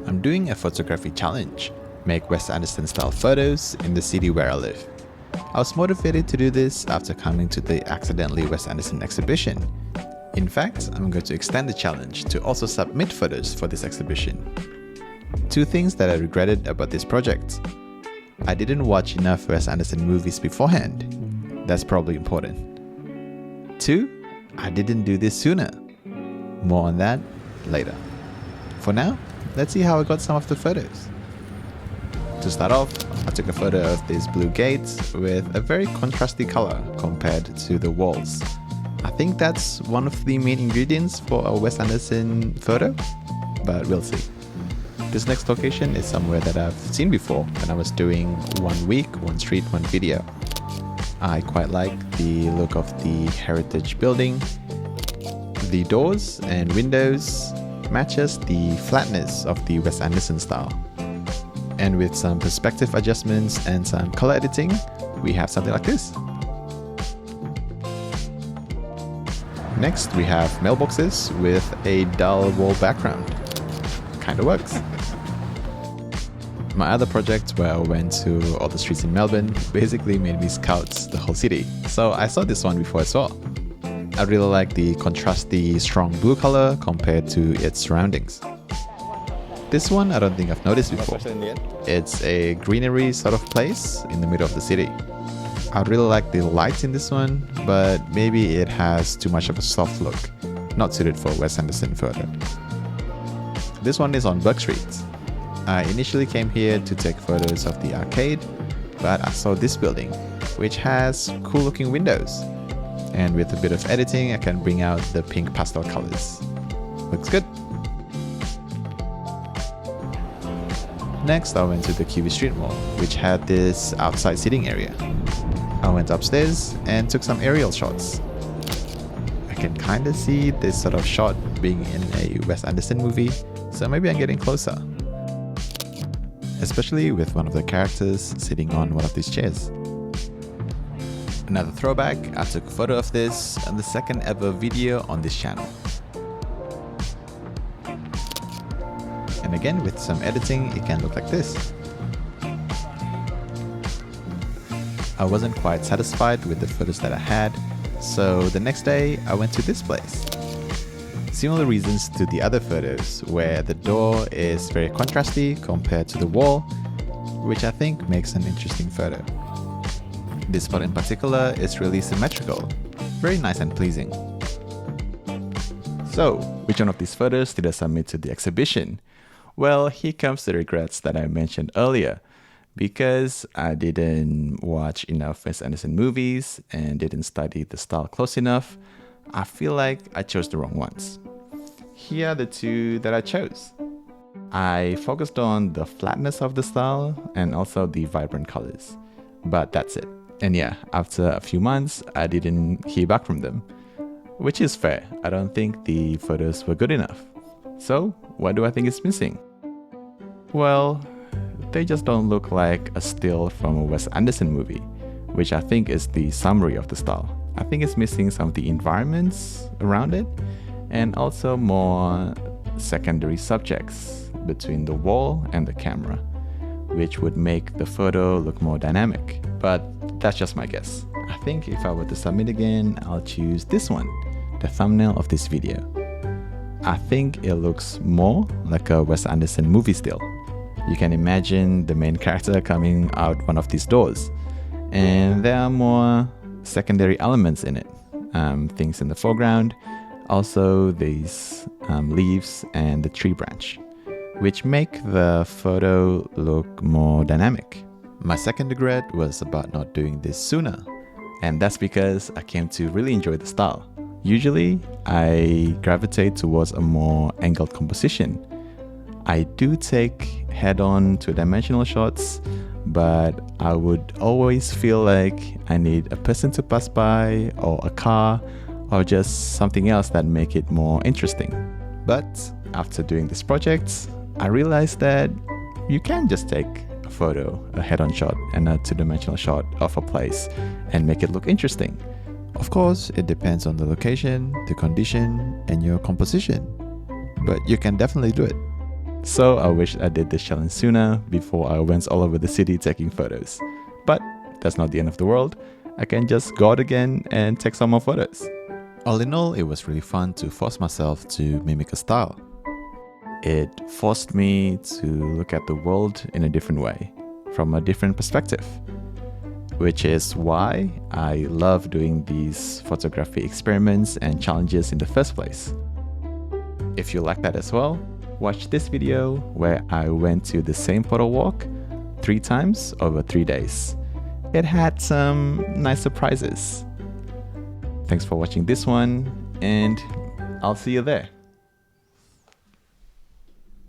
I'm doing a photography challenge, make Wes Anderson style photos in the city where I live. I was motivated to do this after coming to the Accidentally Wes Anderson exhibition. In fact, I'm going to extend the challenge to also submit photos for this exhibition. 2 things that I regretted about this project. I didn't watch enough Wes Anderson movies beforehand. That's probably important. 2, I didn't do this sooner. More on that later. For now, let's see how I got some of the photos. To start off, I took a photo of this blue gate with a very contrasty color compared to the walls. I think that's one of the main ingredients for a Wes Anderson photo, but we'll see. This next location is somewhere that I've seen before when I was doing 1 week, 1 street, 1 video. I quite like the look of the heritage building. The doors and windows matches the flatness of the Wes Anderson style. And with some perspective adjustments and some color editing, we have something like this. Next, we have mailboxes with a dull wall background. Kinda works. My other project, where I went to all the streets in Melbourne, basically made me scout the whole city. So I saw this one before as well. I really like the contrasty, strong blue color compared to its surroundings. This one I don't think I've noticed before. It's a greenery sort of place in the middle of the city. I really like the lights in this one, but maybe it has too much of a soft look, not suited for a Wes Anderson photo. This one is on Burke Street. I initially came here to take photos of the arcade, but I saw this building, which has cool looking windows. And with a bit of editing, I can bring out the pink pastel colors. Looks good. Next, I went to the QV Street Mall, which had this outside seating area. I went upstairs and took some aerial shots. I can kinda see this sort of shot being in a Wes Anderson movie, so maybe I'm getting closer. Especially with one of the characters sitting on one of these chairs. Another throwback, I took a photo of this in the second ever video on this channel. And again, with some editing, it can look like this. I wasn't quite satisfied with the photos that I had, so the next day I went to this place. Similar reasons to the other photos, where the door is very contrasty compared to the wall, which I think makes an interesting photo. This spot in particular is really symmetrical, very nice and pleasing. So, which one of these photos did I submit to the exhibition? Well, here comes the regrets that I mentioned earlier. Because I didn't watch enough Wes Anderson movies and didn't study the style close enough, I feel like I chose the wrong ones. Here are the 2 that I chose. I focused on the flatness of the style and also the vibrant colors. But that's it. And yeah, after a few months, I didn't hear back from them. Which is fair. I don't think the photos were good enough. So, what do I think is missing? Well, they just don't look like a still from a Wes Anderson movie, which I think is the summary of the style. I think it's missing some of the environments around it, and also more secondary subjects between the wall and the camera, which would make the photo look more dynamic. But that's just my guess. I think if I were to submit again, I'll choose this one, the thumbnail of this video. I think it looks more like a Wes Anderson movie still. You can imagine the main character coming out one of these doors, and there are more secondary elements in it. Things in the foreground, also these leaves and the tree branch, which make the photo look more dynamic. My second regret was about not doing this sooner, and that's because I came to really enjoy the style. Usually, I gravitate towards a more angled composition. I do take head-on to dimensional shots, but I would always feel like I need a person to pass by, or a car, or just something else that make it more interesting. But after doing this project, I realized that you can just take a photo, a head-on shot, and a two-dimensional shot of a place and make it look interesting. Of course, it depends on the location, the condition, and your composition. But you can definitely do it. So I wish I did this challenge sooner before I went all over the city taking photos. But that's not the end of the world. I can just go out again and take some more photos. All in all, it was really fun to force myself to mimic a style. It forced me to look at the world in a different way, from a different perspective, which is why I love doing these photography experiments and challenges in the first place. If you like that as well, watch this video where I went to the same photo walk 3 times over 3 days. It had some nice surprises. Thanks for watching this one, and I'll see you there.